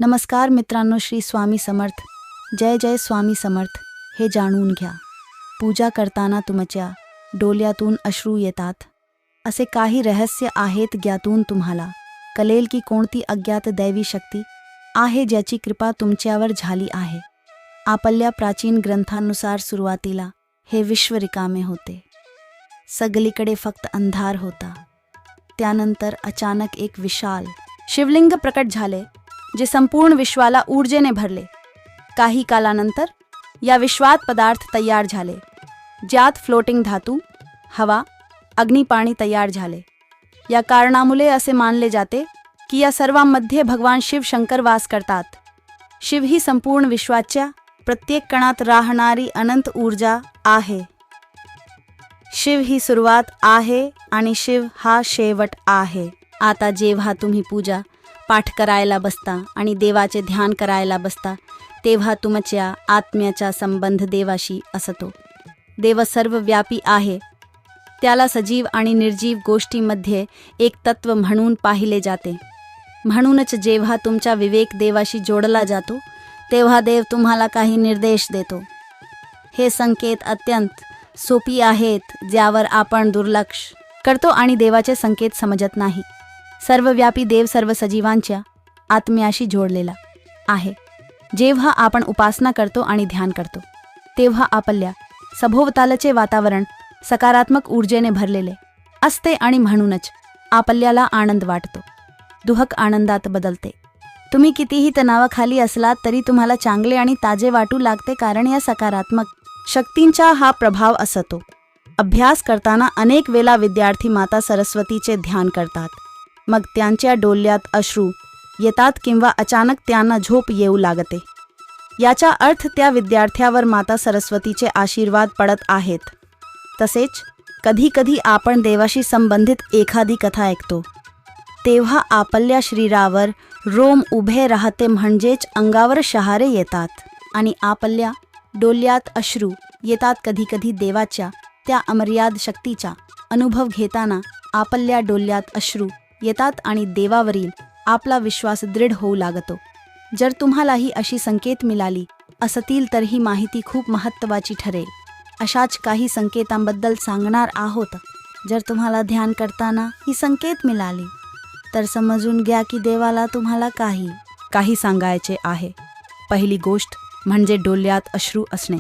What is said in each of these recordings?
नमस्कार मित्रांनो, श्री स्वामी समर्थ. जय जय स्वामी समर्थ. हे जाणून घ्या, पूजा करताना तुमच्या डोळ्यातून अश्रू येतात. असे काही रहस्य आहेत ज्यातून तुम्हाला कळेल की कोणती अज्ञात दैवी शक्ती आहे ज्याची कृपा तुमच्यावर झाली आहे. आपल्या प्राचीन ग्रंथानुसार सुरुवातीला हे विश्व रिकामे होते. सगळीकडे फक्त अंधार होता. त्यानंतर अचानक एक विशाल शिवलिंग प्रकट झाले जे संपूर्ण विश्वाला ऊर्जेने भरले. काही कालानंतर या विश्वात पदार्थ तयार झाले ज्यात फ्लोटिंग धातू, हवा, अग्नी, पाणी तयार झाले. या कारणामुळे असे मानले जाते की या सर्वांमध्ये भगवान शिव शंकर वास करतात. शिव ही संपूर्ण विश्वाच्या प्रत्येक कणात राहणारी अनंत ऊर्जा आहे. शिव ही सुरुवात आहे आणि शिव हा शेवट आहे. आता जेव्हा तुम्ही पूजा पाठ करायला बसता आणि देवाचे ध्यान करायला बसता तेव्हा तुमच्या आत्म्याचा संबंध देवाशी असतो. देव सर्वव्यापी आहे. त्याला सजीव आणि निर्जीव गोष्टींमध्ये एक तत्व म्हणून पाहिले जाते. म्हणूनच जेव्हा तुमचा विवेक देवाशी जोडला जातो तेव्हा देव तुम्हाला काही निर्देश देतो. हे संकेत अत्यंत सोपी आहेत ज्यावर आपण दुर्लक्ष करतो आणि देवाचे संकेत समजत नाही. सर्वव्यापी देव सर्व सजीवांच्या आत्म्याशी जोडलेला आहे. जेव्हा आपण उपासना करतो आणि ध्यान करतो तेव्हा आपल्या सभोवतालचे वातावरण सकारात्मक ऊर्जेने भरलेले असते आणि म्हणूनच आपल्याला आनंद वाटतो. दुःख आनंदात बदलते. तुम्ही कितीही तणावाखाली असलात तरी तुम्हाला चांगले आणि ताजे वाटू लागते, कारण या सकारात्मक शक्तींचा हा प्रभाव असतो. अभ्यास करताना अनेक वेळा विद्यार्थी माता सरस्वतीचे ध्यान करतात. मग त्यांच्या डोळ्यात अश्रू येतात किंवा अचानक त्यांना झोप येऊ लागते. याचा अर्थ त्या विद्यार्थ्यावर माता सरस्वतीचे आशीर्वाद पडत आहेत. तसेच कधीकधी आपण देवाशी संबंधित एखादी कथा ऐकतो तेव्हा आपल्या शरीरावर रोम उभे राहते, म्हणजेच अंगावर शहारे येतात आणि आपल्या डोळ्यात अश्रू येतात. कधीकधी देवाच्या त्या अमर्याद शक्तीचा अनुभव घेताना आपल्या डोळ्यात अश्रू येतात आणि देवावरील आपला विश्वास दृढ होऊ लागतो. जर तुम्हालाही अशी संकेत मिळाली असतील तर ही माहिती खूप महत्त्वाची ठरेल. अशाच काही संकेतांबद्दल सांगणार आहोत. जर तुम्हाला ध्यान करताना ही संकेत मिळाली तर समजून घ्या की देवाला तुम्हाला काही सांगायचे आहे. पहिली गोष्ट म्हणजे डोळ्यात अश्रू असणे.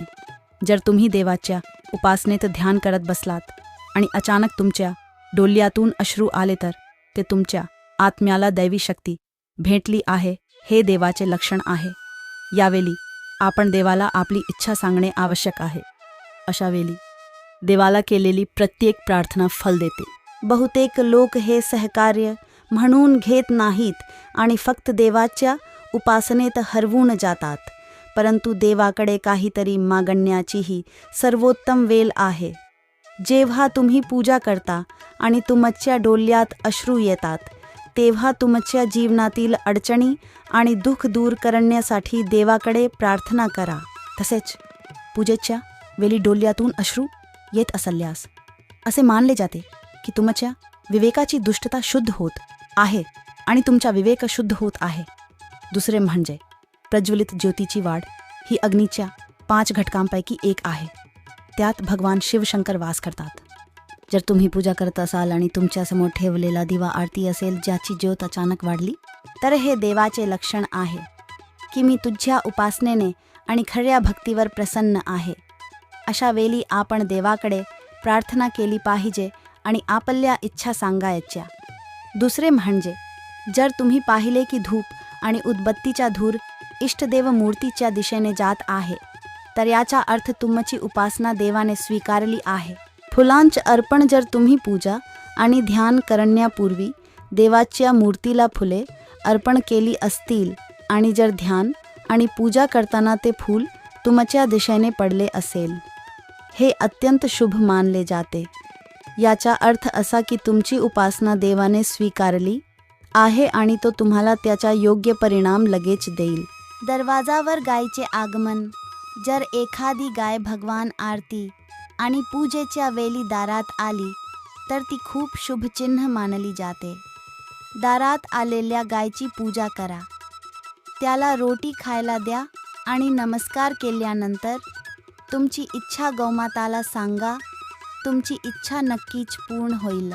जर तुम्ही देवाच्या उपासनेत ध्यान करत बसलात आणि अचानक तुमच्या डोळ्यातून अश्रू आले तर ते तुमच्या आत्म्याला दैवी शक्ती भेटली आहे हे देवाचे लक्षण आहे. यावेळी आपण देवाला आपली इच्छा सांगणे आवश्यक आहे. अशा वेळी देवाला केलेली प्रत्येक प्रार्थना फल देते. बहुतेक लोक हे सहकार्य म्हणून घेत नाहीत आणि फक्त देवाच्या उपासनेत हरवून जातात. परंतु देवाकडे काहीतरी मागण्याचीही सर्वोत्तम वेळ आहे. जेव्हा तुम्ही पूजा करता आणि तुमच्या डोळ्यात अश्रू येतात तेव्हा तुमच्या जीवनातील अडचणी आणि दुःख दूर करण्यासाठी देवाकडे प्रार्थना करा. तसेच पूजेच्या वेळी डोळ्यातून अश्रू येत असल्यास असे मानले जाते की तुमच्या विवेकाची दुष्टता शुद्ध होत आहे आणि तुमचा विवेक शुद्ध होत आहे. दुसरे म्हणजे प्रज्वलित ज्योतीची वाढ. ही अग्नीच्या 5 घटकांपैकी एक आहे. त्यात भगवान शिवशंकर वास करतात. जर तुम्ही पूजा करत असाल आणि तुमच्यासमोर ठेवलेला दिवा आरती असेल ज्याची ज्योत अचानक वाढली तर हे देवाचे लक्षण आहे की मी तुझ्या उपासनेने आणि खऱ्या भक्तीवर प्रसन्न आहे. अशा वेळी आपण देवाकडे प्रार्थना केली पाहिजे आणि आपल्या इच्छा सांगायच्या. दुसरे म्हणजे जर तुम्ही पाहिले की धूप आणि उदबत्तीचा धूर इष्टदेव मूर्तीच्या दिशेने जात आहे तर याचा अर्थ तुमची उपासना देवाने स्वीकारली आहे. फुलांचे अर्पण. जर तुम्ही पूजा आणि ध्यान करण्यापूर्वी देवाच्या मूर्तीला फुले अर्पण केली असतील आणि जर ध्यान आणि पूजा करताना ते फूल तुमच्या दिशेने पडले असेल हे अत्यंत शुभ मानले जाते. याचा अर्थ असा की तुमची उपासना देवाने स्वीकारली आहे आणि तो तुम्हाला त्याचा योग्य परिणाम लगेच देईल. दरवाजावर गायीचे आगमन. जर एखादी गाय भगवान आरती आणि पूजेच्या वेळी दारात आली तर ती खूप शुभ चिन्ह मानली जाते. दारात आलेल्या गायीची पूजा करा. त्याला रोटी खायला द्या आणि नमस्कार केल्यानंतर तुमची इच्छा गौमाताला सांगा. तुमची इच्छा नक्कीच पूर्ण होईल.